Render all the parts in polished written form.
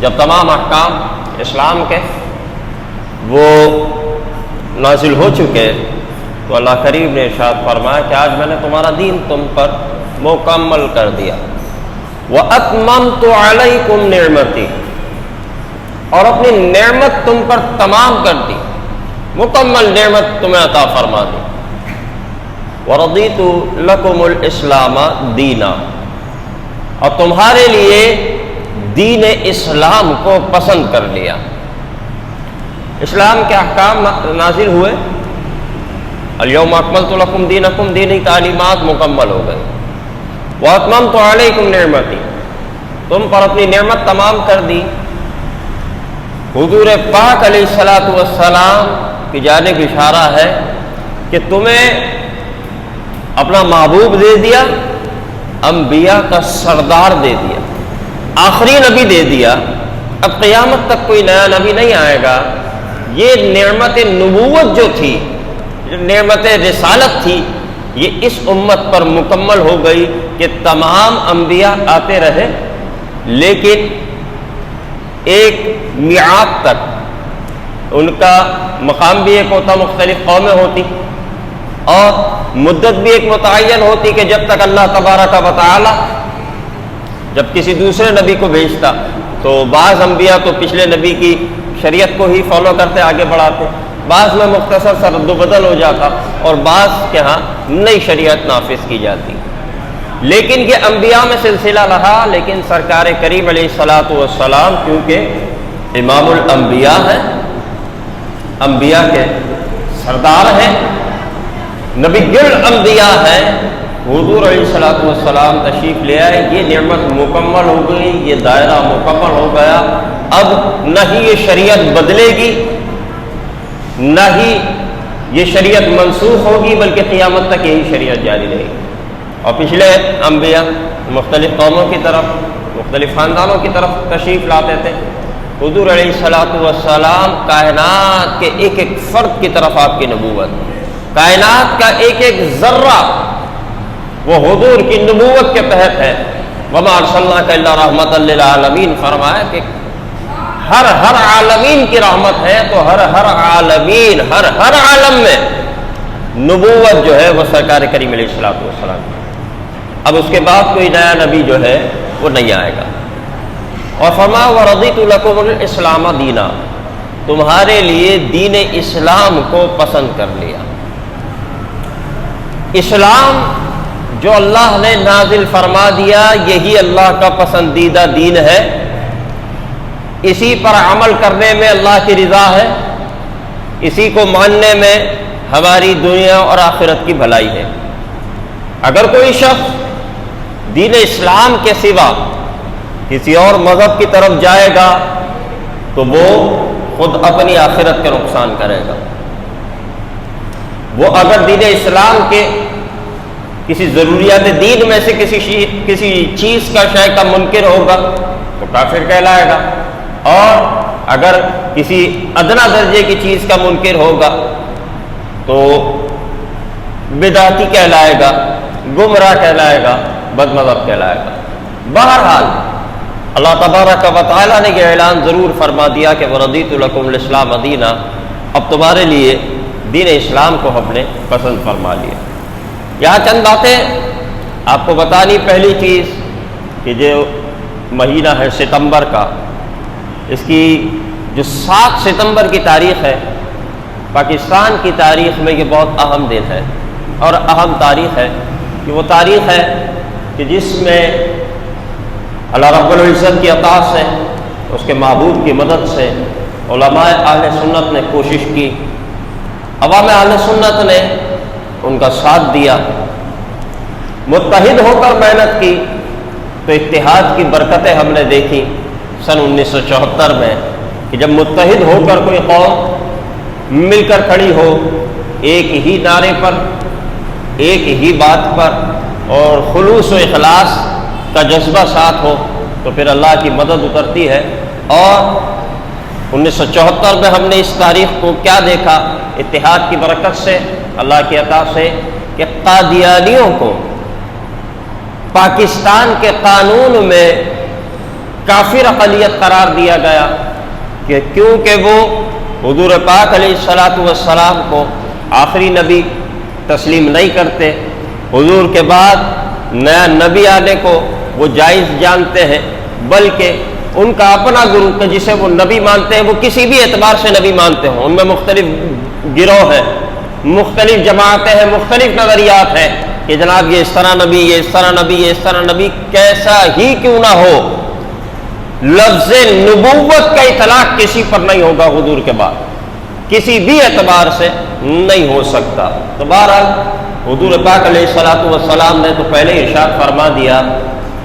جب تمام احکام اسلام کے وہ نازل ہو چکے تو اللہ کریم نے ارشاد فرمایا کہ آج میں نے تمہارا دین تم پر مکمل کر دیا۔ وَأَتْمَمْتُ عَلَيْكُمْ نِعْمَتِي، اور اپنی نعمت تم پر تمام کر دی، مکمل نعمت تمہیں عطا فرما دی۔ وَرَضِيتُ لَكُمُ الْإِسْلَامَ دِينًا، اور تمہارے لیے دین اسلام کو پسند کر لیا۔ اسلام کے احکام نازل ہوئے، الیوم اکملت لکم دینکم، دینی تعلیمات مکمل ہو گئے۔ واتممت علیکم نعمتی، تم پر اپنی نعمت تمام کر دی۔ حضور پاک علیہ الصلوۃ والسلام کی جانب اشارہ ہے کہ تمہیں اپنا محبوب دے دیا، انبیاء کا سردار دے دیا، آخری نبی دے دیا، اب قیامت تک کوئی نیا نبی نہیں آئے گا۔ یہ نعمت نبوت جو تھی، جو نعمت رسالت تھی، یہ اس امت پر مکمل ہو گئی کہ تمام انبیاء آتے رہے، لیکن ایک میعاد تک ان کا مقام بھی ایک ہوتا، مختلف قومیں ہوتی، اور مدت بھی ایک متعین ہوتی کہ جب تک اللہ تبارک و تعالی جب کسی دوسرے نبی کو بھیجتا تو بعض انبیاء تو پچھلے نبی کی شریعت کو ہی فالو کرتے، آگے بڑھاتے، بعض میں مختصر سا رد و بدل ہو جاتا، اور بعض کے ہاں نئی شریعت نافذ کی جاتی۔ لیکن یہ انبیاء میں سلسلہ رہا، لیکن سرکار کریم علیہ الصلوۃ والسلام کیونکہ امام الانبیاء ہیں، انبیاء کے سردار ہیں، نبی الانبیاء ہیں، حضور علیہ الصلوۃ والسلام تشریف لے آئے، یہ نعمت مکمل ہو گئی، یہ دائرہ مکمل ہو گیا۔ اب نہ ہی یہ شریعت بدلے گی، نہ ہی یہ شریعت منسوخ ہوگی، بلکہ قیامت تک یہی شریعت جاری رہے گی۔ اور پچھلے انبیاء مختلف قوموں کی طرف، مختلف خاندانوں کی طرف تشریف لاتے تھے، حضور علیہ الصلوۃ والسلام کائنات کے ایک ایک فرد کی طرف آپ کی نبوت، کائنات کا ایک ایک ذرہ وہ حضور کی نبوت کے تحت ہے۔ وما ارسلناک الا رحمۃ للعالمین، فرمایا کہ ہر عالمین کی رحمت ہے، تو ہر عالمین، ہر عالم میں نبوت جو ہے وہ سرکار کریم علیہ الصلوۃ والسلام۔ اب اس کے بعد کوئی نیا نبی جو ہے وہ نہیں آئے گا۔ اور فرمایا وَرَضِيتُ لَكُمُ الْإِسْلَامَ دِينًا، تمہارے لیے دین اسلام کو پسند کر لیا۔ اسلام جو اللہ نے نازل فرما دیا، یہی اللہ کا پسندیدہ دین ہے، اسی پر عمل کرنے میں اللہ کی رضا ہے، اسی کو ماننے میں ہماری دنیا اور آخرت کی بھلائی ہے۔ اگر کوئی شخص دین اسلام کے سوا کسی اور مذہب کی طرف جائے گا تو وہ خود اپنی آخرت کا نقصان کرے گا۔ وہ اگر دین اسلام کے کسی ضروریات دین میں سے کسی چیز کا شے کا منکر ہوگا تو کافر کہلائے گا، اور اگر کسی ادنا درجے کی چیز کا منکر ہوگا تو بدعتی کہلائے گا، گمراہ کہلائے گا، بد مذہب کہلائے گا۔ بہرحال اللہ تبارک و تعالیٰ نے یہ اعلان ضرور فرما دیا کہ وَرَضِيتُ لَكُمُ الْإِسْلَامَ دِينًا، اب تمہارے لیے دین اسلام کو ہم نے پسند فرما لیا۔ یہاں چند باتیں آپ کو بتانی۔ پہلی چیز کہ جو مہینہ ہے ستمبر کا، اس کی جو 7 ستمبر کی تاریخ ہے، پاکستان کی تاریخ میں یہ بہت اہم دن ہے، اور اہم تاریخ ہے کہ وہ تاریخ ہے کہ جس میں اللہ رب العزت کی عطا سے، اس کے محبوب کی مدد سے علماء اہل سنت نے کوشش کی، عوام اہل سنت نے ان کا ساتھ دیا، متحد ہو کر محنت کی، تو اتحاد کی برکتیں ہم نے دیکھی سن 1974 میں کہ جب متحد ہو کر کوئی قوم مل کر کھڑی ہو، ایک ہی نعرے پر، ایک ہی بات پر، اور خلوص و اخلاص کا جذبہ ساتھ ہو، تو پھر اللہ کی مدد اترتی ہے۔ اور 1974 میں ہم نے اس تاریخ کو کیا دیکھا، اتحاد کی برکت سے، اللہ کی عطا سے، کہ قادیانیوں کو پاکستان کے قانون میں کافر اقلیت قرار دیا گیا، کہ کیونکہ وہ حضور پاک علیہ الصلاۃ والسلام کو آخری نبی تسلیم نہیں کرتے، حضور کے بعد نیا نبی آنے کو وہ جائز جانتے ہیں، بلکہ ان کا اپنا گروہ جسے وہ نبی مانتے ہیں وہ کسی بھی اعتبار سے نبی مانتے ہوں، ان میں مختلف گروہ ہیں، مختلف جماعتیں ہیں، مختلف نظریات ہیں کہ جناب یہ اس طرح نبی، یہ اس طرح نبی، یہ اس طرح نبی، کیسا ہی کیوں نہ ہو، لفظ نبوت کا اطلاق کسی پر نہیں ہوگا حضور کے بعد، کسی بھی اعتبار سے نہیں ہو سکتا۔ تو بہرحال حضور پاک علیہ الصلاۃ والسلام نے تو پہلے ارشاد فرما دیا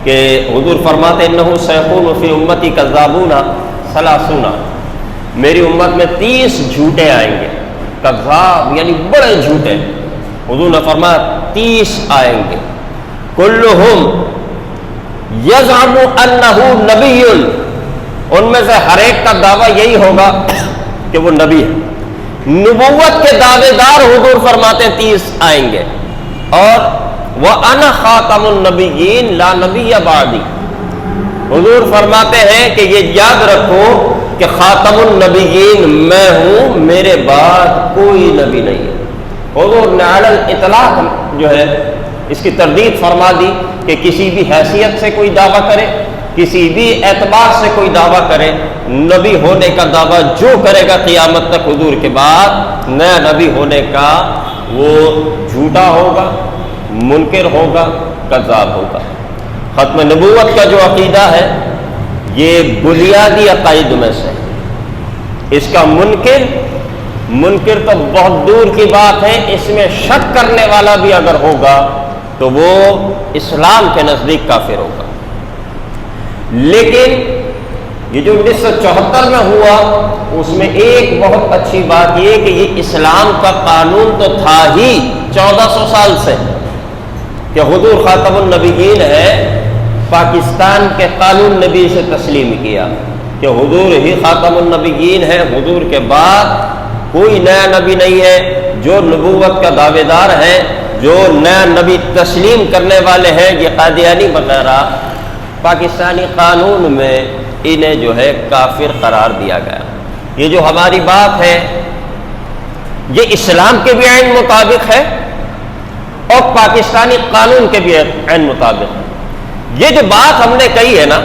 کہ حضور فرماتے انہ سیکون فی امتی کذابون ثلاثون، میری امت میں 30 جھوٹے آئیں گے، کذاب یعنی بڑے جھوٹے، حضور نے فرمایا 30 آئیں گے، کلہم یزعم انہ نبی، ان میں سے ہر ایک کا دعویٰ یہی ہوگا کہ وہ نبی ہے، نبوت کے دعوے دار حضور فرماتے 30 آئیں گے، اور وَأَنَا خَاتَمُ النَّبِيِّينَ لَا نَبِيَّ بَعْدِي، حضور فرماتے ہیں کہ یہ یاد رکھو کہ خاتم النبیین میں ہوں، میرے بعد کوئی نبی نہیں ہے۔ حضور نے علی الاطلاق جو ہے اس کی تردید فرما دی کہ کسی بھی حیثیت سے کوئی دعویٰ کرے، کسی بھی اعتبار سے کوئی دعویٰ کرے، نبی ہونے کا دعویٰ جو کرے گا قیامت تک حضور کے بعد نیا نبی ہونے کا، وہ جھوٹا ہوگا، منکر ہوگا، کذاب ہوگا۔ ختم نبوت کا جو عقیدہ ہے یہ بنیادی عقائد میں سے، اس کا منکر تو بہت دور کی بات ہے، اس میں شک کرنے والا بھی اگر ہوگا تو وہ اسلام کے نزدیک کافر ہوگا۔ لیکن یہ جو 1974 میں ہوا اس میں ایک بہت اچھی بات یہ کہ یہ اسلام کا قانون تو تھا ہی 1400 سال سے کہ حضور خاتم النبیین ہے، پاکستان کے قانون نبی سے تسلیم کیا کہ حضور ہی خاتم النبیین ہے، حضور کے بعد کوئی نیا نبی نہیں ہے، جو نبوت کا دعوے دار ہے، جو نیا نبی تسلیم کرنے والے ہیں، یہ قادیانی وغیرہ، پاکستانی قانون میں انہیں جو ہے کافر قرار دیا گیا۔ یہ جو ہماری بات ہے یہ اسلام کے بھی عین مطابق ہے اور پاکستانی قانون کے بھی عین مطابق ہے۔ یہ جو بات ہم نے کہی ہے نا،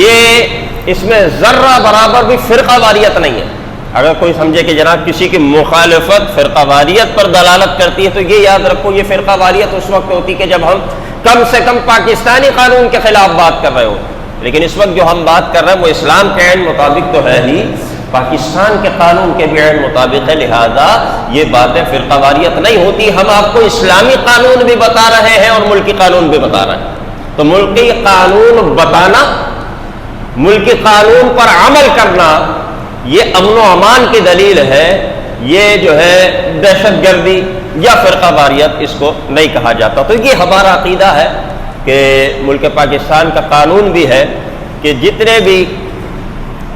یہ اس میں ذرہ برابر بھی فرقہ واریت نہیں ہے۔ اگر کوئی سمجھے کہ جناب کسی کی مخالفت فرقہ واریت پر دلالت کرتی ہے تو یہ یاد رکھو یہ فرقہ واریت اس وقت ہوتی کہ جب ہم کم سے کم پاکستانی قانون کے خلاف بات کر رہے ہو، لیکن اس وقت جو ہم بات کر رہے ہیں وہ اسلام کے عین مطابق تو ہے ہی، پاکستان کے قانون کے بھی عین مطابق ہے، لہذا یہ باتیں فرقہ واریت نہیں ہوتی۔ ہم آپ کو اسلامی قانون بھی بتا رہے ہیں اور ملکی قانون بھی بتا رہے ہیں، تو ملکی قانون بتانا، ملکی قانون پر عمل کرنا یہ امن و امان کی دلیل ہے، یہ جو ہے دہشت گردی یا فرقہ واریت اس کو نہیں کہا جاتا۔ تو یہ ہمارا عقیدہ ہے کہ ملک پاکستان کا قانون بھی ہے کہ جتنے بھی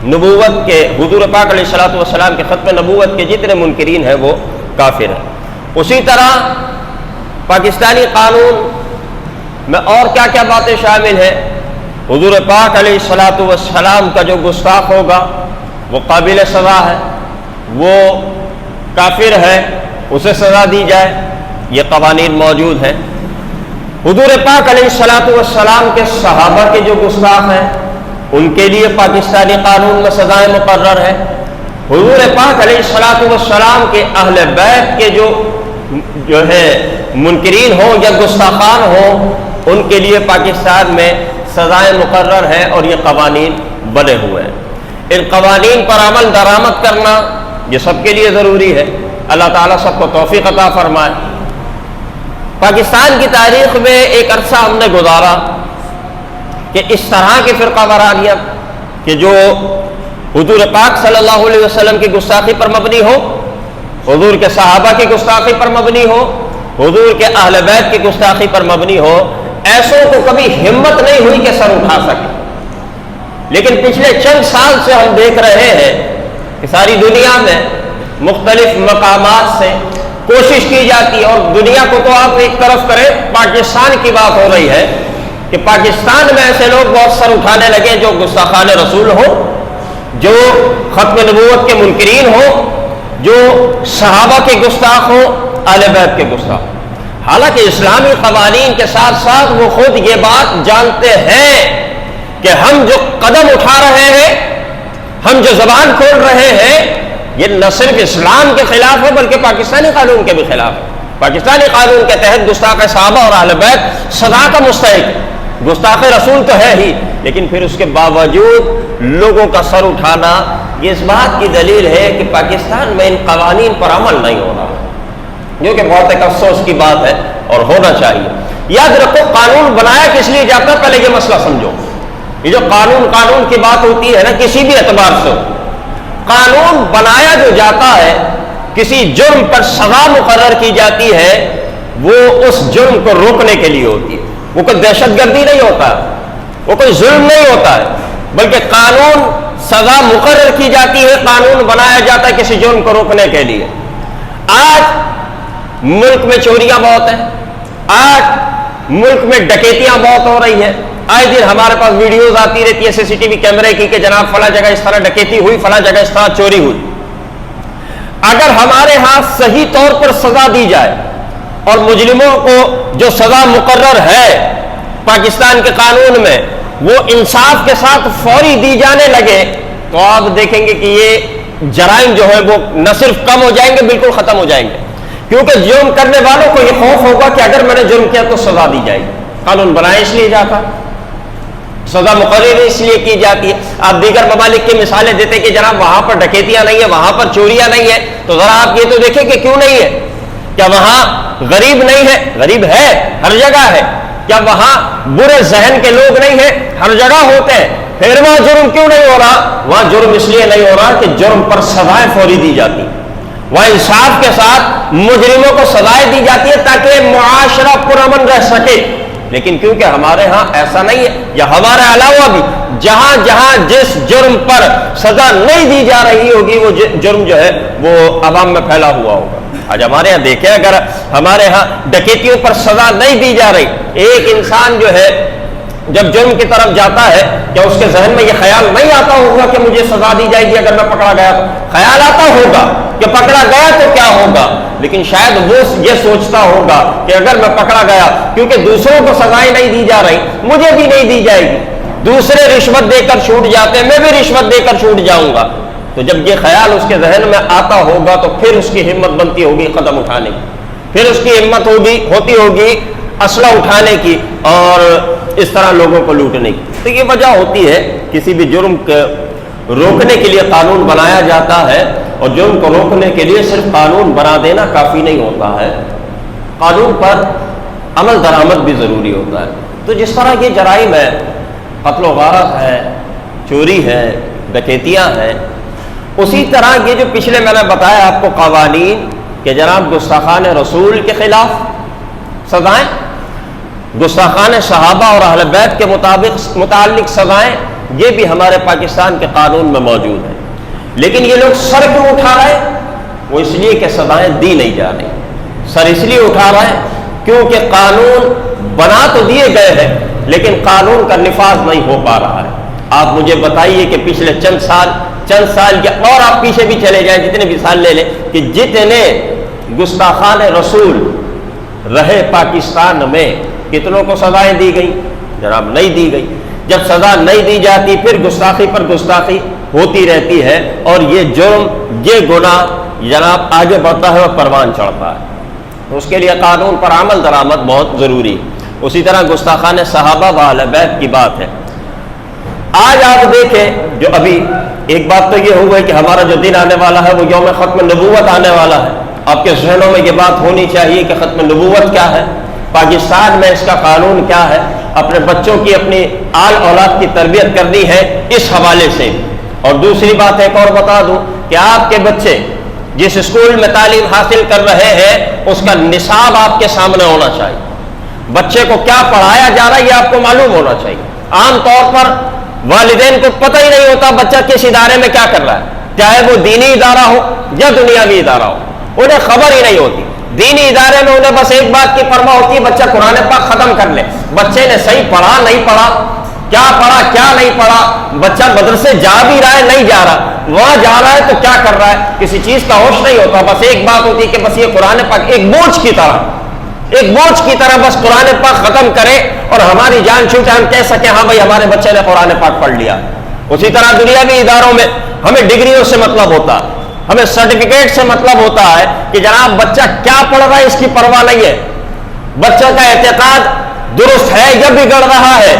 نبوت کے حضور پاک علیہ الصلوۃ والسلام کے ختم نبوت کے جتنے منکرین ہیں وہ کافر ہیں۔ اسی طرح پاکستانی قانون میں اور کیا کیا باتیں شامل ہیں؟ حضور پاک علیہ الصلوۃ والسلام کا جو گستاخ ہوگا وہ قابل سزا ہے، وہ کافر ہے، اسے سزا دی جائے، یہ قوانین موجود ہیں۔ حضور پاک علیہ الصلوۃ والسلام کے صحابہ کے جو گستاخ ہیں ان کے لیے پاکستانی قانون میں سزائیں مقرر ہیں۔ حضور پاک علیہ الصلوۃ والسلام کے اہل بیت کے جو ہے منکرین ہوں یا گستاخان ہوں ان کے لیے پاکستان میں سزائیں مقرر ہیں اور یہ قوانین بنے ہوئے ہیں۔ ان قوانین پر عمل درآمد کرنا یہ سب کے لیے ضروری ہے۔ اللہ تعالیٰ سب کو توفیق عطا فرمائے۔ پاکستان کی تاریخ میں ایک عرصہ ہم نے گزارا کہ اس طرح کی فرقہ واریت کہ جو حضور پاک صلی اللہ علیہ وسلم کی گستاخی پر مبنی ہو، حضور کے صحابہ کی گستاخی پر مبنی ہو، حضور کے اہل بیت کی گستاخی پر مبنی ہو، ایسوں کو کبھی ہمت نہیں ہوئی کہ سر اٹھا سکے۔ لیکن پچھلے چند سال سے ہم دیکھ رہے ہیں کہ ساری دنیا میں مختلف مقامات سے کوشش کی جاتی ہے، اور دنیا کو تو آپ ایک طرف کریں، پاکستان کی بات ہو رہی ہے کہ پاکستان میں ایسے لوگ بہت سر اٹھانے لگے جو گستاخان رسول ہو، جو ختم نبوت کے منکرین ہو، جو صحابہ کے گستاخ ہو، اہل بیت کے گستاخ. حالانکہ اسلامی قوانین کے ساتھ ساتھ وہ خود یہ بات جانتے ہیں کہ ہم جو قدم اٹھا رہے ہیں، ہم جو زبان کھول رہے ہیں، یہ نہ صرف اسلام کے خلاف ہے بلکہ پاکستانی قانون کے بھی خلاف ہے. پاکستانی قانون کے تحت گستاخ صحابہ اور اہل بیت سزا کا مستحق ہے. گستاخ رسول تو ہے ہی، لیکن پھر اس کے باوجود لوگوں کا سر اٹھانا یہ اس بات کی دلیل ہے کہ پاکستان میں ان قوانین پر عمل نہیں ہو رہا، جو کہ بہت ایک افسوس کی بات ہے اور ہونا چاہیے. یاد رکھو قانون بنایا کس لیے جاتا ہے، پہلے یہ مسئلہ سمجھو. یہ جو قانون کی بات ہوتی ہے نا، کسی بھی اعتبار سے قانون بنایا جو جاتا ہے، کسی جرم پر سزا مقرر کی جاتی ہے، وہ اس جرم کو روکنے کے لیے ہوتی ہے. وہ کوئی دہشت گردی نہیں ہوتا ہے، وہ کوئی ظلم نہیں ہوتا ہے، بلکہ قانون سزا مقرر کی جاتی ہے، قانون بنایا جاتا ہے کسی جرم کو روکنے کے لیے. آج ملک میں چوریاں بہت ہیں، آج ملک میں ڈکیتیاں بہت ہو رہی ہیں. آئے دن ہمارے پاس ویڈیوز آتی رہتی ہے سی ٹی وی کیمرے کی کہ جناب فلاں جگہ اس طرح ڈکیتی ہوئی، فلاں جگہ اس طرح چوری ہوئی. اگر ہمارے ہاں صحیح طور پر سزا دی جائے اور مجرموں کو جو سزا مقرر ہے پاکستان کے قانون میں وہ انصاف کے ساتھ فوری دی جانے لگے، تو آپ دیکھیں گے کہ یہ جرائم جو ہے وہ نہ صرف کم ہو جائیں گے، بالکل ختم ہو جائیں گے. کیونکہ جرم کرنے والوں کو یہ خوف ہوگا کہ اگر میں نے جرم کیا تو سزا دی جائے گی. قانون بنایا اس لیے جاتا، سزا مقرر اس لیے کی جاتی ہے. آپ دیگر ممالک کی مثالیں دیتے کہ جناب وہاں پر ڈکیتیاں نہیں ہے، وہاں پر چوریاں نہیں ہے، تو ذرا آپ یہ تو دیکھیں کہ کیوں نہیں ہے. کیا وہاں غریب نہیں ہے؟ غریب ہے، ہر جگہ ہے. کیا وہاں برے ذہن کے لوگ نہیں ہیں؟ ہر جگہ ہوتے ہیں. پھر وہاں جرم کیوں نہیں ہو رہا؟ وہاں جرم اس لیے نہیں ہو رہا کہ جرم پر سزائیں فوری دی جاتی، وہاں انصاف کے ساتھ مجرموں کو سزائیں دی جاتی ہے تاکہ معاشرہ پرامن رہ سکے. لیکن کیونکہ ہمارے ہاں ایسا نہیں ہے، یا ہمارے علاوہ بھی جہاں جہاں جس جرم پر سزا نہیں دی جا رہی ہوگی وہ جرم جو ہے وہ عوام میں پھیلا ہوا ہوگا. آج ہمارے ہاں دیکھیں، اگر ہمارے ہاں ڈکیتیوں پر سزا نہیں دی جا رہی، ایک انسان جو ہے جب جرم کی طرف جاتا ہے کیا اس کے ذہن میں یہ خیال نہیں آتا ہوگا کہ مجھے سزا دی جائے گی اگر میں پکڑا گیا تو؟ خیال آتا ہوگا کہ پکڑا گیا تو کیا ہوگا، لیکن شاید وہ یہ سوچتا ہوگا کہ اگر میں پکڑا گیا، کیونکہ دوسروں کو سزائیں نہیں دی جا رہی، مجھے بھی نہیں دی جائے گی. دوسرے رشوت دے کر چھوٹ جاتے ہیں، میں بھی رشوت دے کر چھوٹ جاؤں گا. تو جب یہ خیال اس کے ذہن میں آتا ہوگا تو پھر اس کی ہمت بنتی ہوگی قدم اٹھانے کی، پھر اس کی ہمت ہوتی ہوگی اسلحہ اٹھانے کی اور اس طرح لوگوں کو لوٹنے کی. تو یہ وجہ ہوتی ہے کسی بھی جرم کو روکنے کے لیے قانون بنایا جاتا ہے، اور جرم کو روکنے کے لیے صرف قانون بنا دینا کافی نہیں ہوتا ہے، قانون پر عمل درآمد بھی ضروری ہوتا ہے. تو جس طرح یہ جرائم ہے، قتل و غارت ہے، چوری ہے، ڈکیتیاں ہیں، اسی طرح یہ جو پچھلے میں نے بتایا آپ کو قوانین کہ جناب گستاخان رسول کے خلاف سزائیں، گستاخان صحابہ اور اہل بیت کے متعلق سزائیں، یہ بھی ہمارے پاکستان کے قانون میں موجود ہیں. لیکن یہ لوگ سر کیوں اٹھا رہے ہیں؟ وہ اس لیے کہ سزائیں دی نہیں جا رہی. سر اس لیے اٹھا رہے ہیں کیونکہ قانون بنا تو دیے گئے ہیں لیکن قانون کا نفاذ نہیں ہو پا رہا ہے. آپ مجھے بتائیے کہ پچھلے چند سال کے، اور آپ پیچھے بھی چلے جائیں، جتنے بھی سال لے لیں، کہ جتنے گستاخان رسول رہے پاکستان میں کتنوں کو سزائیں دی گئی؟ جناب نہیں دی گئی. جب سزا نہیں دی جاتی پھر گستاخی پر گستاخی ہوتی رہتی ہے، اور یہ جرم، یہ گناہ جناب آگے بڑھتا ہے اور پروان چڑھتا ہے. اس کے لیے قانون پر عمل درآمد بہت ضروری. اسی طرح گستاخان صحابہ و اہل بیت کی بات ہے. آج آپ دیکھیں، جو ابھی ایک بات تو یہ ہو گئی کہ ہمارا جو دن آنے والا ہے وہ یوم ختم نبوت آنے والا ہے. آپ کے ذہنوں میں یہ بات ہونی چاہیے کہ ختم نبوت کیا ہے، پاکستان میں اس کا قانون کیا ہے. اپنے بچوں کی، اپنی آل اولاد کی تربیت کرنی ہے اس حوالے سے. اور دوسری بات ایک اور بتا دوں کہ آپ کے بچے جس اسکول میں تعلیم حاصل کر رہے ہیں اس کا نصاب آپ کے سامنے ہونا چاہیے. بچے کو کیا پڑھایا جا رہا ہے یہ آپ کو معلوم ہونا چاہیے. عام طور پر والدین کو پتہ ہی نہیں ہوتا بچہ کس ادارے میں کیا کر رہا ہے، چاہے وہ دینی ادارہ ہو یا دنیاوی ادارہ ہو، انہیں خبر ہی نہیں ہوتی. دینی ادارے میں انہیں بس ایک بات کی پرواہ ہوتی ہے، بچہ قرآن پاک ختم کر لے. بچے نے صحیح پڑھا نہیں پڑھا، کیا نہیں پڑھا، بچہ مدرسے جا بھی رہا ہے نہیں جا رہا، وہاں جا رہا ہے تو کیا کر رہا ہے، کسی چیز کا ہوش نہیں ہوتا. بس ایک بات ہوتی ہے کہ بس یہ قرآن پاک ایک بوجھ کی طرح بس قرآن پاک ختم کرے اور ہماری جان چھوٹے، ہم کہہ سکیں ہاں بھائی ہمارے بچے نے قرآن پاک پڑھ لیا. اسی طرح دنیاوی اداروں میں ہمیں ڈگریوں سے مطلب ہوتا ہے، ہمیں سرٹیفکیٹ سے مطلب ہوتا ہے کہ جناب بچہ کیا پڑھ رہا ہے اس کی پرواہ نہیں ہے، بچہ کا اعتقاد درست ہے یا بگڑ رہا ہے،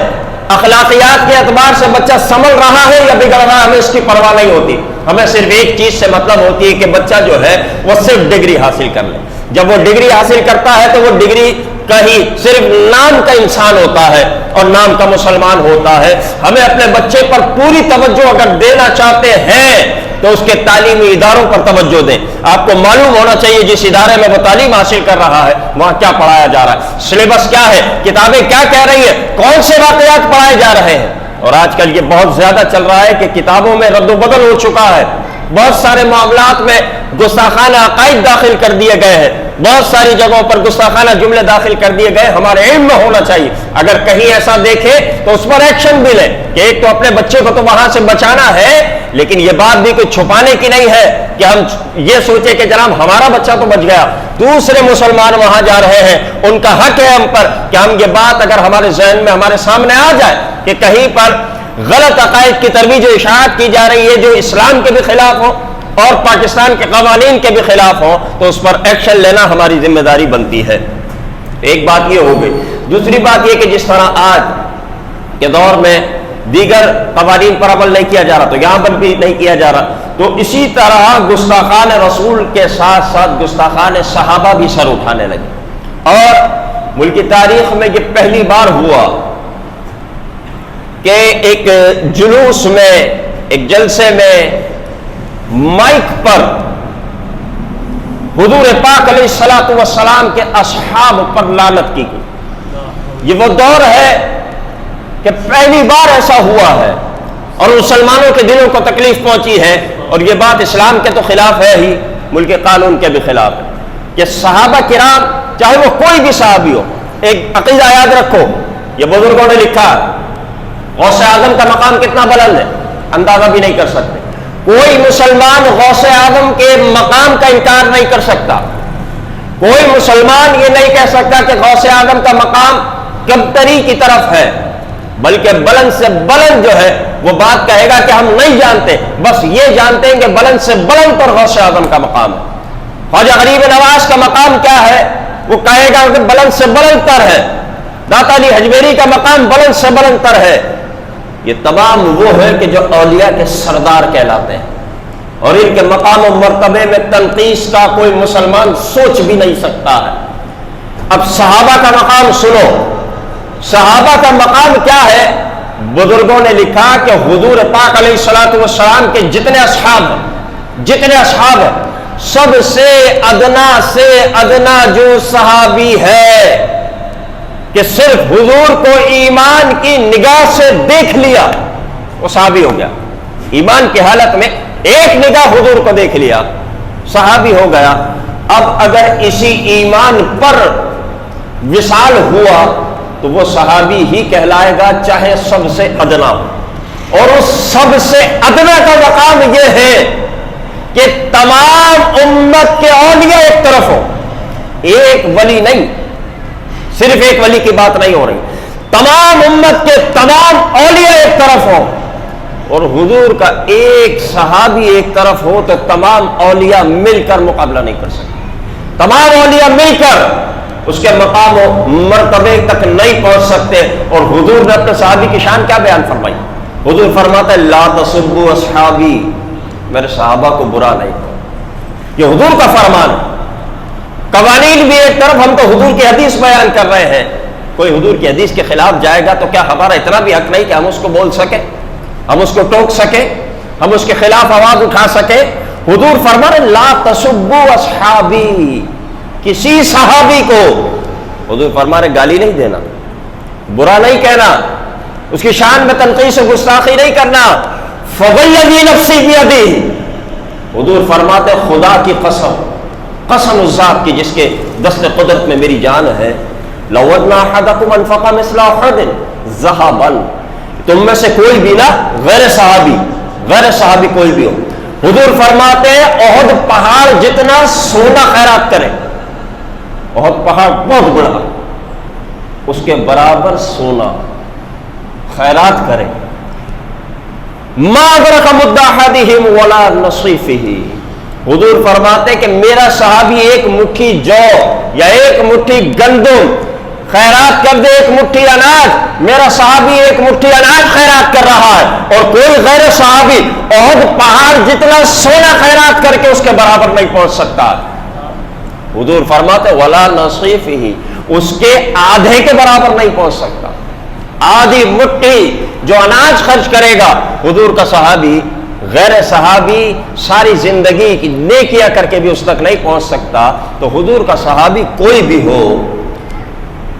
اخلاقیات کے اعتبار سے بچہ سنبھل رہا ہے یا بگڑ رہا ہے، ہمیں اس کی پرواہ نہیں ہوتی. ہمیں صرف ایک چیز سے مطلب ہوتی ہے کہ بچہ جو ہے وہ صرف ڈگری حاصل کر لے. جب وہ ڈگری حاصل کرتا ہے تو وہ ڈگری کا ہی صرف نام کا انسان ہوتا ہے اور نام کا مسلمان ہوتا ہے. ہمیں اپنے بچے پر پوری توجہ اگر دینا چاہتے ہیں تو اس کے تعلیمی اداروں پر توجہ دیں. آپ کو معلوم ہونا چاہیے جس ادارے میں وہ تعلیم حاصل کر رہا ہے وہاں کیا پڑھایا جا رہا ہے، سلیبس کیا ہے، کتابیں کیا کہہ رہی ہے، کون سے واقعات پڑھائے جا رہے ہیں. اور آج کل یہ بہت زیادہ چل رہا ہے کہ کتابوں میں رد و بدل ہو چکا ہے، بہت سارے معاملات میں گستاخانہ عقائد داخل کر دیے گئے ہیں، بہت ساری جگہوں پر گستاخانہ جملے داخل کر دیے گئے. ہمارے علم میں ہونا چاہیے اگر کہیں ایسا دیکھے تو اس پر ایکشن بھی لے کہ ایک تو اپنے بچے کو تو وہاں سے بچانا ہے، لیکن یہ بات بھی کوئی چھپانے کی نہیں ہے کہ ہم یہ سوچے کہ جناب ہمارا بچہ تو بچ گیا، دوسرے مسلمان وہاں جا رہے ہیں، ان کا حق ہے ہم پر کہ ہم یہ بات اگر ہمارے ذہن میں ہمارے سامنے آ جائے کہ کہیں پر غلط عقائد کی ترویج و اشاعت کی جا رہی ہے جو اسلام کے بھی خلاف ہو اور پاکستان کے قوانین کے بھی خلاف ہو تو اس پر ایکشن لینا ہماری ذمہ داری بنتی ہے. ایک بات یہ ہو گئی. دوسری بات یہ کہ جس طرح آج کے دور میں دیگر قوانین پر عمل نہیں کیا جا رہا تو یہاں پر بھی نہیں کیا جا رہا، تو اسی طرح گستاخان رسول کے ساتھ ساتھ گستاخان صحابہ بھی سر اٹھانے لگے. اور ملک کی تاریخ میں یہ پہلی بار ہوا کہ ایک جلوس میں، ایک جلسے میں مائک پر حضور پاک علیہ الصلوۃ والسلام کے اصحاب پر لعنت کی گئی. یہ وہ دور ہے کہ پہلی بار ایسا ہوا ہے اور مسلمانوں کے دلوں کو تکلیف پہنچی ہے، اور یہ بات اسلام کے تو خلاف ہے ہی، ملک قانون کے بھی خلاف ہے کہ صحابہ کرام چاہے وہ کوئی بھی صحابی ہو، ایک عقیدہ یاد رکھو، یہ بزرگوں نے لکھا، غوث اعظم کا مقام کتنا بلند ہے اندازہ بھی نہیں کر سکتے. کوئی مسلمان غوث اعظم کے مقام کا انکار نہیں کر سکتا. کوئی مسلمان یہ نہیں کہہ سکتا کہ غوث اعظم کا مقام کبتری کی طرف ہے، بلکہ بلند سے بلند جو ہے وہ بات کہے گا کہ ہم نہیں جانتے، بس یہ جانتے ہیں کہ بلند سے بلند پر غوث اعظم کا مقام ہے. خواجہ غریب نواز کا مقام کیا ہے، وہ کہے گا کہ بلند سے بلند تر ہے. داتا علی حجویری کا مقام بلند سے بلند تر ہے. یہ تمام وہ ہے کہ جو اولیاء کے سردار کہلاتے ہیں، اور ان کے مقام و مرتبے میں تنقیص کا کوئی مسلمان سوچ بھی نہیں سکتا ہے. اب صحابہ کا مقام سنو، صحابہ کا مقام کیا ہے؟ بزرگوں نے لکھا کہ حضور پاک علیہ الصلوۃ والسلام کے جتنے اصحاب ہیں سب سے ادنا جو صحابی ہے کہ صرف حضور کو ایمان کی نگاہ سے دیکھ لیا وہ صحابی ہو گیا. ایمان کی حالت میں ایک نگاہ حضور کو دیکھ لیا صحابی ہو گیا. اب اگر اسی ایمان پر وصال ہوا تو وہ صحابی ہی کہلائے گا چاہے سب سے ادنا ہو. اور اس سب سے ادنا کا مقام یہ ہے کہ تمام امت کے اولیاء ایک طرف ہو، ایک ولی نہیں، صرف ایک ولی کی بات نہیں ہو رہی، تمام امت کے تمام اولیاء ایک طرف ہو، اور حضور کا ایک صحابی ایک طرف ہو تو تمام اولیاء مل کر مقابلہ نہیں کر سکتے. تمام اولیاء مل کر اس کے مقام و مرتبے تک نہیں پہنچ سکتے. اور حضور نے اپنے صحابی کی شان کیا بیان فرمائی؟ حضور فرماتا ہے لا تسبوا اصحابی، میرے صحابہ کو برا نہیں کرو. یہ حضور کا فرمان ہے. قوانین بھی ایک طرف، ہم تو حضور کی حدیث بیان کر رہے ہیں. کوئی حضور کی حدیث کے خلاف جائے گا تو کیا ہمارا اتنا بھی حق نہیں کہ ہم اس کو بول سکیں، ہم اس کو ٹوک سکیں، ہم اس کے خلاف آواز اٹھا سکیں؟ حضور فرما رہے لا تسبوا اصحابی، کسی صحابی کو حضور فرما رہے گالی نہیں دینا، برا نہیں کہنا، اس کی شان میں تنقیص و گستاخی نہیں کرنا. فوالذی نفسی بیدہ، حضور فرماتے خدا کی قسم قسم اس ذات کی جس کے دست قدرت میں میری جان ہے، لو ان احدکم انفق مثل احد ذهبا، تم میں سے کوئی بھی نا، غیر صحابی کوئی بھی ہو، حضور فرماتے ہیں احد پہاڑ جتنا سونا خیرات کرے، احد پہاڑ بہت بڑا، اس کے برابر سونا خیرات کرے، ما ادرک مد احدہم ولا نصیفہ، حضور فرماتے کہ میرا صحابی ایک مٹھی جو یا ایک مٹھی گندم خیرات کر دے، ایک مٹھی اناج، میرا صحابی ایک مٹھی اناج خیرات کر رہا ہے، اور کوئی غیر صحابی احد پہاڑ جتنا سونا خیرات کر کے اس کے برابر نہیں پہنچ سکتا۔ حضور فرماتے ولا نصیفہ، اس کے آدھے کے برابر نہیں پہنچ سکتا، آدھی مٹھی جو اناج خرچ کرے گا، حضور کا صحابی غیر صحابی ساری زندگی کی نیکیاں کر کے بھی اس تک نہیں پہنچ سکتا، تو حضور کا صحابی کوئی بھی ہو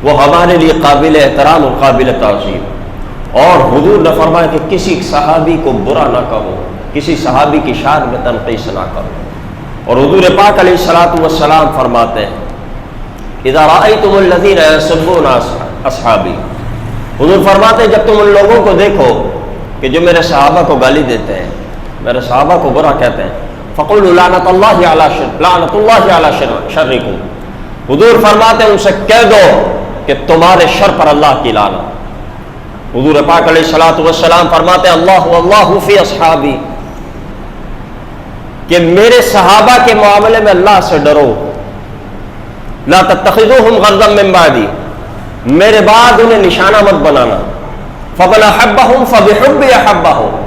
وہ ہمارے لیے قابل احترام اور قابل تعظیم۔ اور حضور نے فرمایا کہ کسی صحابی کو برا نہ کہو، کسی صحابی کی شان میں تنقیص نہ کرو۔ اور حضور پاک علیہ الصلوۃ والسلام فرماتے ہیں اذا رأیتم الذین یسبون اصحابی، حضور فرماتے ہیں جب تم ان لوگوں کو دیکھو کہ جو میرے صحابہ کو گالی دیتے ہیں، میرے صحابہ کو برا کہتے ہیں، فقولوا لعنۃ اللہ علی شرکم، حضور فرماتے ہیں ان سے کہہ دو کہ تمہارے شر پر اللہ کی لعنت۔ حضور پاک علیہ الصلوۃ والسلام فرماتے ہیں اللہ فی اصحابی، کہ میرے صحابہ کے معاملے میں اللہ سے ڈرو، لا تتخذوہم غرضا من بعدی، میرے بعد انہیں نشانہ مت بنانا، فمن احبہم فبحبی احبہم،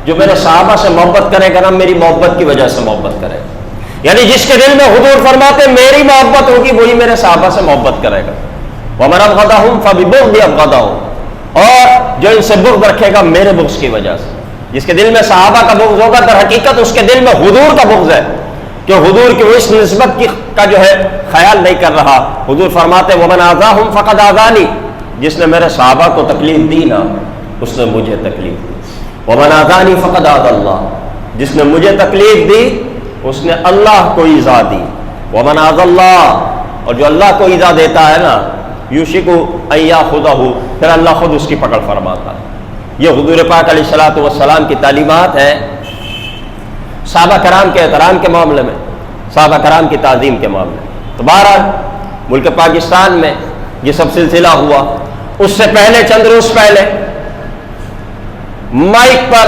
جو میرے صحابہ سے محبت کرے گا نا میری محبت کی وجہ سے محبت کرے گا، یعنی جس کے دل میں حضور فرماتے میری محبت ہوگی وہی میرے صحابہ سے محبت کرے گا، ومن ابغضہم فببغضی ابغضہم، اور جو ان سے بغض رکھے گا میرے بغض کی وجہ سے، جس کے دل میں صحابہ کا بغض ہوگا در حقیقت اس کے دل میں حضور کا بغض ہے، کہ حضور کی اس نسبت کا جو ہے خیال نہیں کر رہا۔ حضور فرماتے ومن آذاہم فقد آذانی، جس نے میرے صحابہ کو تکلیف دی نا اس نے مجھے تکلیف دی، ومن آذانی فقد آذى اللہ، جس نے مجھے تکلیف دی اس نے اللہ کو ایذا دی، ومن آذى اللہ، اور جو اللہ کو ایذا دیتا ہے نا یوشک ان یاخذہ، پھر اللہ خود اس کی پکڑ فرماتا ہے۔ یہ حضور پاک علیہ الصلوۃ والسلام کی تعلیمات ہے صحابہ کرام کے احترام کے معاملے میں، صحابہ کرام کی تعظیم کے معاملے میں۔ تو بہرحال ملک پاکستان میں یہ سب سلسلہ ہوا، اس سے پہلے چند روز پہلے مائک پر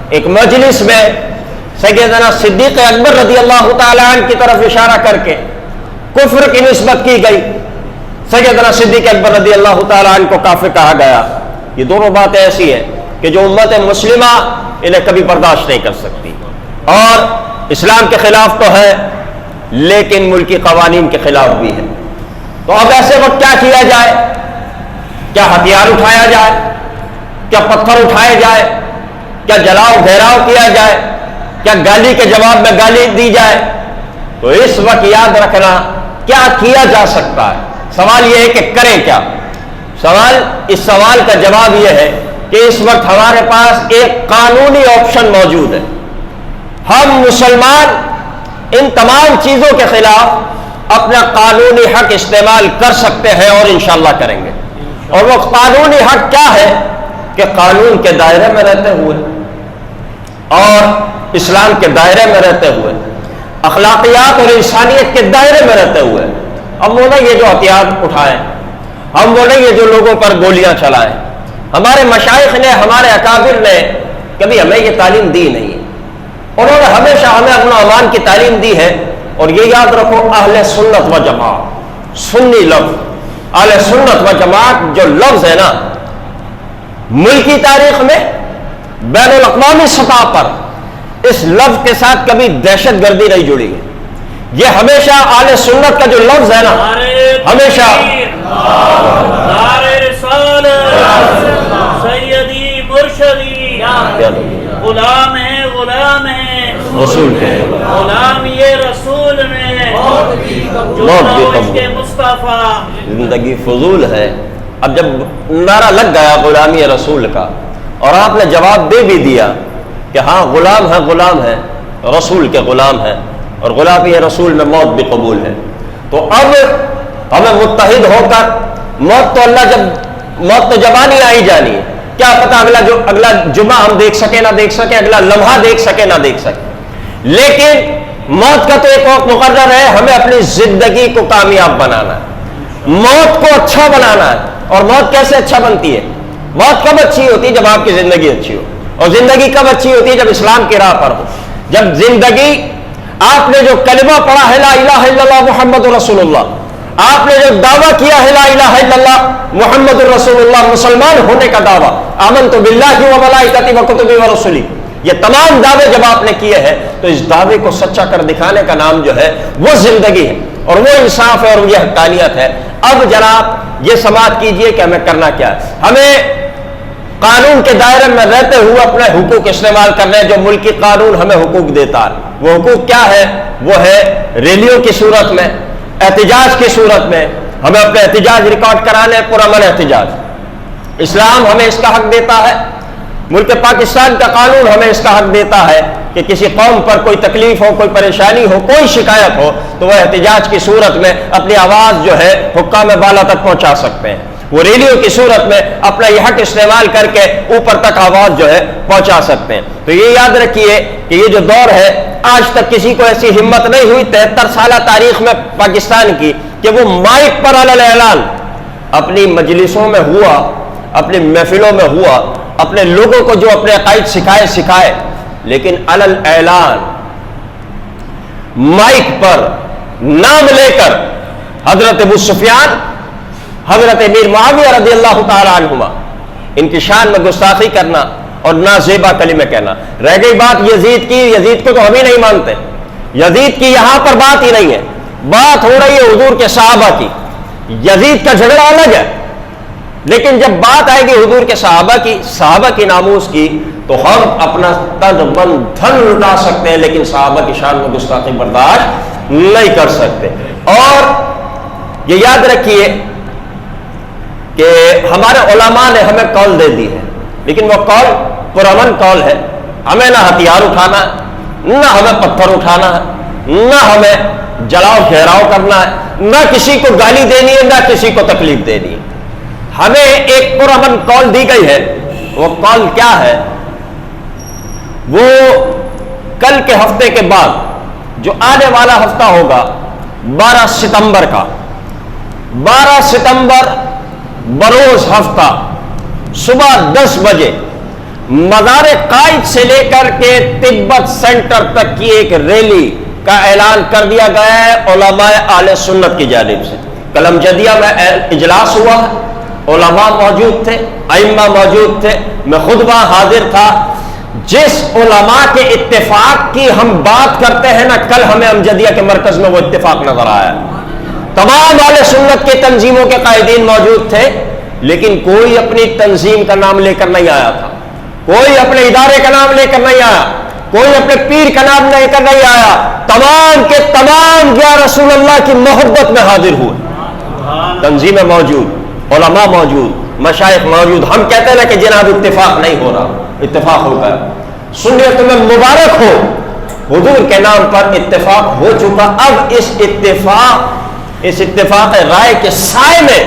ایک مجلس میں سیدنا صدیق اکبر رضی اللہ تعالی عنہ کی طرف اشارہ کر کے کفر کی نسبت کی گئی، سیدنا صدیق اکبر رضی اللہ تعالی عنہ کو کافر کہا گیا۔ یہ دونوں باتیں ایسی ہیں کہ جو امت مسلمہ انہیں کبھی برداشت نہیں کر سکتی، اور اسلام کے خلاف تو ہے لیکن ملکی قوانین کے خلاف بھی ہے۔ تو اب ایسے وقت کیا کیا جائے؟ کیا ہتھیار اٹھایا جائے؟ کیا پتھر اٹھائے جائے؟ کیا جلاؤ گھیراؤ کیا جائے؟ کیا گالی کے جواب میں گالی دی جائے؟ تو اس وقت یاد رکھنا کیا کیا جا سکتا ہے۔ سوال یہ ہے کہ کریں کیا؟ اس سوال کا جواب یہ ہے کہ اس وقت ہمارے پاس ایک قانونی آپشن موجود ہے، ہم مسلمان ان تمام چیزوں کے خلاف اپنا قانونی حق استعمال کر سکتے ہیں اور انشاءاللہ کریں گے۔ اور وہ قانونی حق کیا ہے کہ قانون کے دائرے میں رہتے ہوئے اور اسلام کے دائرے میں رہتے ہوئے، اخلاقیات اور انسانیت کے دائرے میں رہتے ہوئے ہم وہ نہیں یہ جو ہتھیار اٹھائیں، ہم وہ نہیں یہ جو لوگوں پر گولیاں چلائیں۔ ہمارے مشائخ نے، ہمارے اکابر نے کبھی ہمیں یہ تعلیم دی نہیں، انہوں نے ہمیشہ ہمیں امن و امان کی تعلیم دی ہے۔ اور یہ یاد رکھو اہل سنت و جماعت، سنی لفظ اہل سنت و جماعت جو لفظ ہے نا، ملکی تاریخ میں بین الاقوامی سطح پر اس لفظ کے ساتھ کبھی دہشت گردی نہیں جڑی ہے۔ یہ ہمیشہ اہل سنت کا جو لفظ ہے نا، ہمیشہ سیدی مرشدی غلام ہے، غلام ہے رسول ہے، غلام یہ رسول میں جو کے مصطفیٰ، زندگی فضول ہے۔ اب جب نعرہ لگ گیا غلامی رسول کا اور آپ نے جواب دے بھی دیا کہ ہاں غلام ہے، غلام ہے، رسول کے غلام ہے، اور غلامی رسول میں موت بھی قبول ہے۔ تو اب ہمیں متحد ہو کر موت تو جب آنی آئی جانی ہے، کیا پتہ اگلا جمعہ ہم دیکھ سکے نہ دیکھ سکے، اگلا لمحہ دیکھ سکے نہ دیکھ سکے، لیکن موت کا تو ایک وقت مقرر ہے۔ ہمیں اپنی زندگی کو کامیاب بنانا ہے، موت کو اچھا بنانا ہے۔ اور موت کیسے اچھا بنتی ہے؟ موت کب اچھی ہوتی ہے؟ جب آپ کی زندگی اچھی ہو۔ اور زندگی کب اچھی ہوتی ہے؟ جب اسلام کی راہ پر ہو، جب زندگی آپ نے جو کلمہ پڑھا ہے لا الہ الا اللہ محمد رسول اللہ، آپ نے جو دعویٰ کیا ہے لا الہ الا اللہ محمد رسول اللہ، مسلمان ہونے کا دعویٰ، آمنت باللہ و ملائکتہ و کتبہ و رسلہ، یہ تمام دعوے جب آپ نے کیے ہیں تو اس دعوے کو سچا کر دکھانے کا نام جو ہے وہ زندگی ہے، اور وہ انصاف ہے، اور یہ حقانیت ہے۔ اب جناب یہ سماعت کیجئے کہ ہمیں کرنا کیا ہے۔ ہمیں قانون کے دائرے میں رہتے ہوئے اپنے حقوق استعمال کرنے ہیں، جو ملکی قانون ہمیں حقوق دیتا ہے۔ وہ حقوق کیا ہے؟ وہ ہے ریلیوں کی صورت میں، احتجاج کی صورت میں ہمیں اپنے احتجاج ریکارڈ کرانے، پرامن احتجاج۔ اسلام ہمیں اس کا حق دیتا ہے، ملک پاکستان کا قانون ہمیں اس کا حق دیتا ہے کہ کسی قوم پر کوئی تکلیف ہو، کوئی پریشانی ہو، کوئی شکایت ہو تو وہ احتجاج کی صورت میں اپنی آواز جو ہے حکام بالا تک پہنچا سکتے ہیں۔ وہ ریلیوں کی صورت میں اپنا یہ حق استعمال کر کے اوپر تک آواز جو ہے پہنچا سکتے ہیں۔ تو یہ یاد رکھیے کہ یہ جو دور ہے، آج تک کسی کو ایسی ہمت نہیں ہوئی 73 سالہ تاریخ میں پاکستان کی کہ وہ مائک پر علل اعلان اپنی مجلسوں میں ہوا، اپنی محفلوں میں ہوا، اپنے لوگوں کو جو اپنے عقائد سکھائے، لیکن علل اعلان مائک پر نام لے کر حضرت ابو سفیان، حضرت امیر معاویہ رضی اللہ تعالی عنہما، ان کی شان میں گستاخی کرنا اور نازیبا کلمے کہنا۔ رہ گئی بات یزید کی، یزید کو تو ہم ہی نہیں مانتے، یزید کی یہاں پر بات ہی نہیں ہے، بات ہو رہی ہے حضور کے صحابہ کی۔ یزید کا جھگڑا الگ ہے، لیکن جب بات آئے گی حضور کے صحابہ کی ناموس کی، تو ہم اپنا تن من دھن لٹا سکتے ہیں، لیکن صحابہ کی شان میں گستاخی برداشت نہیں کر سکتے۔ اور یہ یاد رکھیے کہ ہمارے علماء نے ہمیں قول دے دی ہے، لیکن وہ قول پرامن قول ہے۔ ہمیں نہ ہتھیار اٹھانا ہے، نہ ہمیں پتھر اٹھانا ہے، نہ ہمیں جلاؤ گھیراؤ کرنا ہے، نہ کسی کو گالی دینی ہے، نہ کسی کو تکلیف دینی ہے۔ ہمیں ایک پرامن قول دی گئی ہے۔ وہ قول کیا ہے؟ وہ کل کے ہفتے کے بعد جو آنے والا ہفتہ ہوگا 12 ستمبر کا، 12 ستمبر بروز ہفتہ صبح 10 بجے مزار قائد سے لے کر کے تبت سینٹر تک کی ایک ریلی کا اعلان کر دیا گیا ہے علماء اہل سنت کی جانب سے۔ کلم جدیہ میں اجلاس ہوا، علماء موجود تھے، ائمہ موجود تھے، میں خود وہاں حاضر تھا۔ جس علماء کے اتفاق کی ہم بات کرتے ہیں نا، کل ہمیں امجدیہ کے مرکز میں وہ اتفاق نظر آیا۔ تمام اہل سنت کے تنظیموں کے قائدین موجود تھے، لیکن کوئی اپنی تنظیم کا نام لے کر نہیں آیا تھا، کوئی اپنے ادارے کا نام لے کر نہیں آیا، کوئی اپنے پیر کا نام لے کر نہیں آیا۔ تمام کے تمام یا رسول اللہ کی محبت میں حاضر ہوئے، تنظیمیں موجود، علماء موجود، مشائخ موجود۔ ہم کہتے ہیں نا کہ جناب اتفاق نہیں ہو رہا، اتفاق ہو گیا۔ سنیے تمہیں مبارک ہو، حضور کے نام پر اتفاق ہو چکا۔ اب اس اتفاق رائے کے سائے میں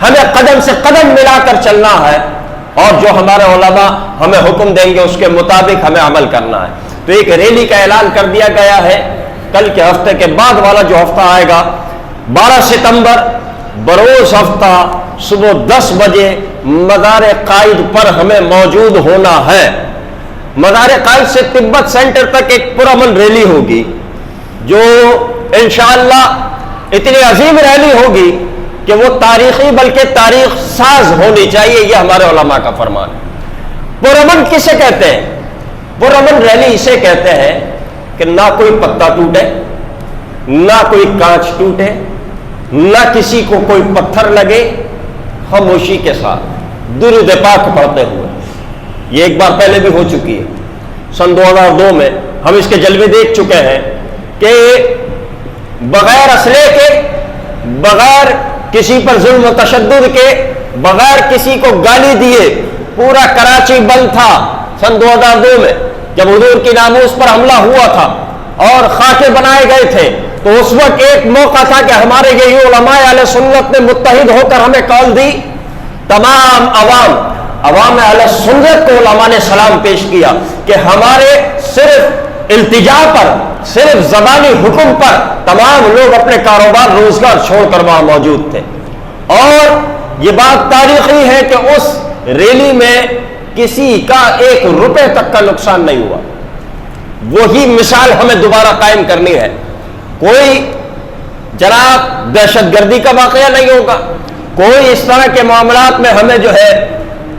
ہمیں قدم سے قدم ملا کر چلنا ہے، اور جو ہمارے علماء ہمیں حکم دیں گے اس کے مطابق ہمیں عمل کرنا ہے۔ تو ایک ریلی کا اعلان کر دیا گیا ہے، کل کے ہفتے کے بعد والا جو ہفتہ آئے گا 12 ستمبر بروز ہفتہ صبح 10 بجے مزار قائد پر ہمیں موجود ہونا ہے۔ مزار قائد سے تبت سینٹر تک ایک پرامن ریلی ہوگی، جو انشاءاللہ اتنی عظیم ریلی ہوگی کہ وہ تاریخی بلکہ تاریخ ساز ہونی چاہیے، یہ ہمارے علماء کا فرمان ہے۔ پرامن کسے کہتے ہیں؟ پرامن ریلی اسے کہتے ہیں کہ نہ کوئی پتا ٹوٹے، نہ کوئی کانچ ٹوٹے، نہ کسی کو کوئی پتھر لگے، خاموشی کے ساتھ درود پاک پڑھتے ہوئے۔ یہ ایک بار پہلے بھی ہو چکی ہے، سن 2002 میں ہم اس کے جلوے دیکھ چکے ہیں کہ بغیر اسلحے کے، بغیر کسی پر ظلم و تشدد کے، بغیر کسی کو گالی دیے پورا کراچی بند تھا۔ سن 2002 میں جب حضور کی ناموس پر حملہ ہوا تھا، اور خاکے بنائے گئے تھے، تو اس وقت ایک موقع تھا کہ ہمارے یہی علماء اہل سنت نے متحد ہو کر ہمیں کال دی، تمام عوام اہل سنت کو علماء نے سلام پیش کیا کہ ہمارے صرف التجا پر، صرف زبانی حکم پر تمام لوگ اپنے کاروبار روزگار چھوڑ کر وہاں موجود تھے۔ اور یہ بات تاریخی ہے کہ اس ریلی میں کسی کا 1 روپے تک کا نقصان نہیں ہوا۔ وہی مثال ہمیں دوبارہ قائم کرنی ہے۔ کوئی جناب دہشت گردی کا واقعہ نہیں ہوگا، کوئی اس طرح کے معاملات میں ہمیں جو ہے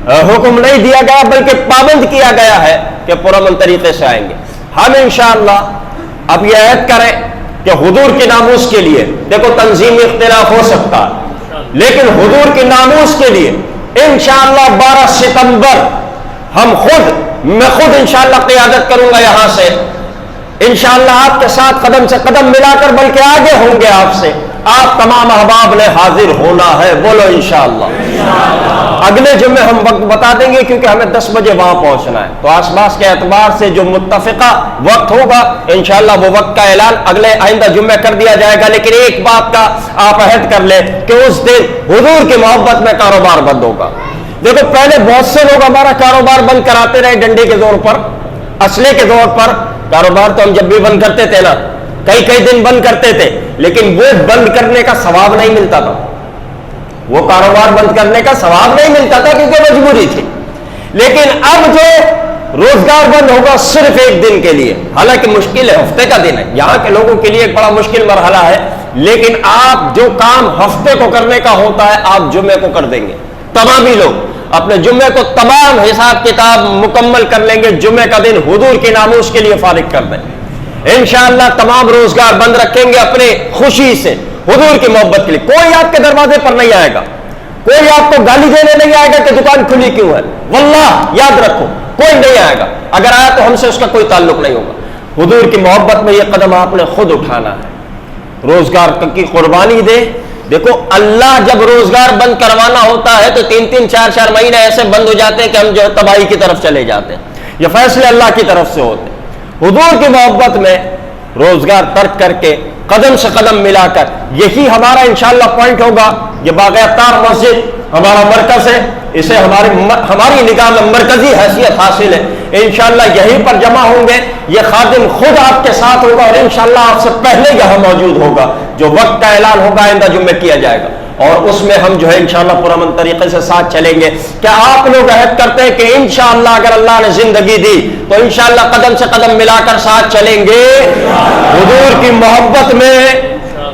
حکم نہیں دیا گیا، بلکہ پابند کیا گیا ہے کہ پرامن طریقے سے آئیں گے۔ ہم انشاءاللہ اب یہ عہد کریں کہ حضور کی ناموس کے لیے، دیکھو تنظیمی اختلاف ہو سکتا ہے، لیکن حضور کی ناموس کے لیے انشاءاللہ 12 ستمبر میں خود انشاءاللہ قیادت کروں گا یہاں سے، انشاءاللہ آپ کے ساتھ قدم سے قدم ملا کر، بلکہ آگے ہوں گے آپ سے، آپ تمام احباب نے حاضر ہونا ہے، بولو انشاءاللہ۔ اگلے جمعے ہم وقت بتا دیں گے کیونکہ ہمیں 10 بجے وہاں پہنچنا ہے، تو آس پاس کے اعتبار سے جو متفقہ وقت ہوگا انشاءاللہ وہ وقت کا اعلان اگلے آئندہ جمعے کر دیا جائے گا۔ لیکن ایک بات کا آپ عہد کر لیں کہ اس دن حضور کی محبت میں کاروبار بند ہوگا۔ دیکھو پہلے بہت سے لوگ ہمارا کاروبار بند کراتے رہے ڈنڈے کے زور پر، اسلحے کے زور پر۔ کاروبار تو ہم جب بھی بند کرتے تھے نا، کئی دن بند کرتے تھے، لیکن وہ بند کرنے کا ثواب نہیں ملتا تھا، وہ کاروبار بند کرنے کا ثواب نہیں ملتا تھا کیونکہ مجبوری تھی۔ لیکن اب جو روزگار بند ہوگا صرف 1 دن کے لیے، حالانکہ مشکل ہے، ہفتے کا دن ہے، یہاں کے لوگوں کے لیے ایک بڑا مشکل مرحلہ ہے، لیکن آپ جو کام ہفتے کو کرنے کا ہوتا ہے آپ جمعے کو کر دیں گے۔ تمام ہی لوگ اپنے جمعے کو تمام حساب کتاب مکمل کر لیں گے، جمعے کا دن حضور کی ناموس کے لیے فارغ کر دیں گے انشاءاللہ۔ تمام روزگار بند رکھیں گے اپنے خوشی سے، حضور کی محبت کے لیے۔ کوئی آپ کے دروازے پر نہیں آئے گا، کوئی آپ کو گالی دینے نہیں آئے گا کہ دکان کھلی کیوں ہے، واللہ یاد رکھو کوئی نہیں آئے گا، اگر آیا تو ہم سے اس کا کوئی تعلق نہیں ہوگا۔ حضور کی محبت میں یہ قدم آپ نے خود اٹھانا ہے، روزگار کی قربانی دے۔ دیکھو اللہ جب روزگار بند کروانا ہوتا ہے تو 3 4 مہینے ایسے بند ہو جاتے ہیں کہ ہم جو ہے تباہی کی طرف چلے جاتے ہیں، یہ فیصلے اللہ کی طرف سے ہوتے ہیں۔ حضور کی محبت میں روزگار ترک کر کے قدم سے قدم ملا کر، یہی ہمارا انشاءاللہ پوائنٹ ہوگا۔ یہ باغ اتار مسجد ہمارا مرکز ہے، اسے ہماری نگاہ میں مرکزی حیثیت حاصل ہے۔ انشاءاللہ یہیں پر جمع ہوں گے، یہ خادم خود آپ کے ساتھ ہوگا اور انشاءاللہ آپ سے پہلے یہاں موجود ہوگا۔ جو وقت کا اعلان ہوگا آئندہ جمعے کیا جائے گا، اور اس میں ہم جو ہے انشاءاللہ پرامن طریقے سے ساتھ چلیں گے۔ کیا آپ لوگ عہد کرتے ہیں کہ انشاءاللہ اگر اللہ نے زندگی دی تو انشاءاللہ قدم سے قدم ملا کر ساتھ چلیں گے حضور کی محبت میں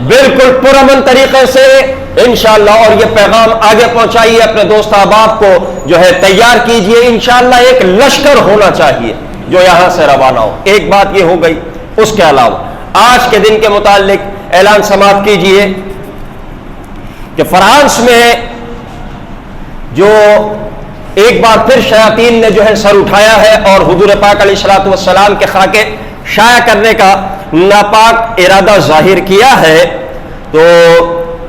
بالکل پرامن طریقے سے انشاءاللہ؟ اور یہ پیغام آگے پہنچائیے اپنے دوست احباب کو، جو ہے تیار کیجئے۔ انشاءاللہ ایک لشکر ہونا چاہیے جو یہاں سے روانہ ہو۔ ایک بات یہ ہو گئی، اس کے علاوہ آج کے دن کے متعلق اعلان سماعت کیجئے کہ فرانس میں جو ایک بار پھر شیاطین نے جو ہے سر اٹھایا ہے اور حضور پاک علیہ الصلوۃ والسلام کے خاکے شائع کرنے کا ناپاک ارادہ ظاہر کیا ہے، تو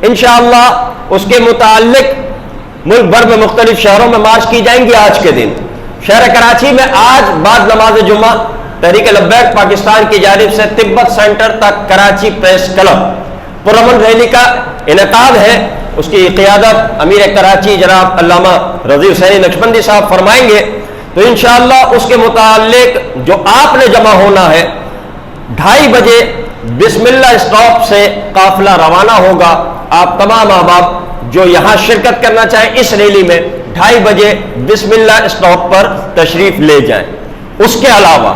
انشاءاللہ اس کے متعلق ملک بھر میں مختلف شہروں میں مارچ کی جائیں گی۔ آج کے دن شہر کراچی میں آج بعد نماز جمعہ تحریک لبیک پاکستان کی جانب سے تبت سینٹر تک کراچی پریس کلب پرامن ریلی کا انعقاد ہے۔ اس کی قیادت امیر کراچی جناب علامہ رضی حسینی نقشبندی صاحب فرمائیں گے۔ تو انشاءاللہ اس کے متعلق جو آپ نے جمع ہونا ہے، 2:30 بجے بسم اللہ اسٹاپ سے قافلہ روانہ ہوگا۔ آپ تمام احباب جو یہاں شرکت کرنا چاہیں اس ریلی میں 2:30 بجے بسم اللہ اسٹاپ پر تشریف لے جائیں۔ اس کے علاوہ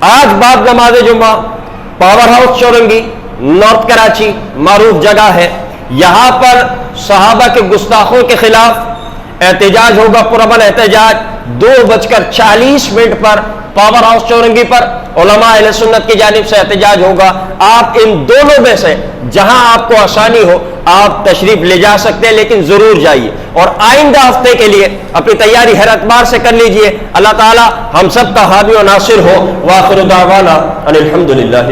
آج بعد نماز جمعہ پاور ہاؤس چورنگی نارتھ کراچی معروف جگہ ہے، یہاں پر صحابہ کے گستاخوں کے خلاف احتجاج ہوگا، پرامن احتجاج 2:40 پر پاور ہاؤس چورنگی پر علماء اہل سنت کی جانب سے احتجاج ہوگا۔ آپ ان دونوں میں سے جہاں آپ کو آسانی ہو آپ تشریف لے جا سکتے ہیں، لیکن ضرور جائیے اور آئندہ ہفتے کے لیے اپنی تیاری ہر اعتبار سے کر لیجئے۔ اللہ تعالی ہم سب کا حامی و ناصر ہو۔ وآخر دعوانا ان الحمدللہ۔